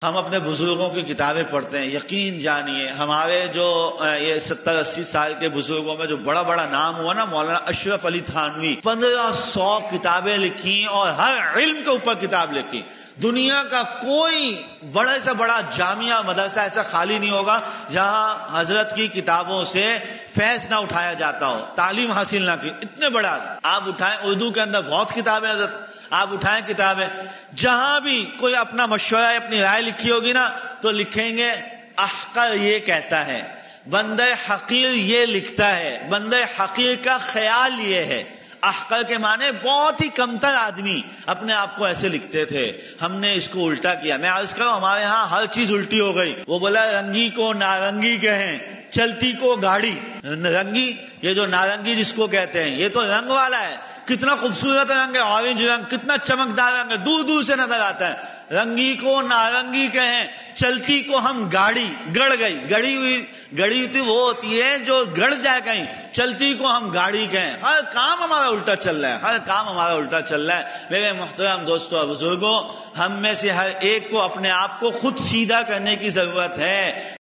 ہم اپنے بزرگوں کی کتابیں پڑھتے ہیں، یقین جانیے ہمارے جو یہ 70-80 سال کے بزرگوں میں جو بڑا بڑا نام ہوا نا، مولانا اشرف علی تھانوی، 1500 کتابیں لکھی اور ہر علم کے اوپر کتاب لکھی۔ دنیا کا کوئی بڑے سے بڑا جامعہ مدرسہ ایسا خالی نہیں ہوگا جہاں حضرت کی کتابوں سے فیض نہ اٹھایا جاتا ہو، تعلیم حاصل نہ کی۔ اتنے بڑا آپ اٹھائیں، اردو کے اندر بہت کتابیں حضرت، آپ اٹھائیں کتابیں، جہاں بھی کوئی اپنا مشورہ اپنی رائے لکھی ہوگی نا تو لکھیں گے احقر یہ کہتا ہے، بندہ حقیر یہ لکھتا ہے، بندہ حقیر کا خیال یہ ہے۔ احقر کے معنی بہت ہی کمتر آدمی اپنے آپ کو ایسے لکھتے تھے، ہم نے اس کو الٹا کیا۔ میں عرض کروں ہمارے ہاں ہر چیز الٹی ہو گئی۔ وہ بولا رنگی کو نارنگی کہیں، چلتی کو گاڑی۔ رنگی، یہ جو نارنگی جس کو کہتے ہیں، یہ تو رنگ والا ہے، کتنا خوبصورت رنگ ہے، آرنج رنگ، کتنا چمکدار رنگ ہے، دور دور سے نظر آتا ہے۔ رنگی کو نارنگی کہیں، چلتی کو ہم گاڑی، گڑ گئی، گڑی ہوئی وہ ہوتی ہے جو گڑ جائے کہیں، چلتی کو ہم گاڑی کہیں۔ ہر کام ہمارا الٹا چل رہا ہے، ہر کام ہمارا الٹا چل رہا ہے۔ میرے محترم دوستو اور بزرگوں، ہم میں سے ہر ایک کو اپنے آپ کو خود سیدھا کرنے کی ضرورت ہے۔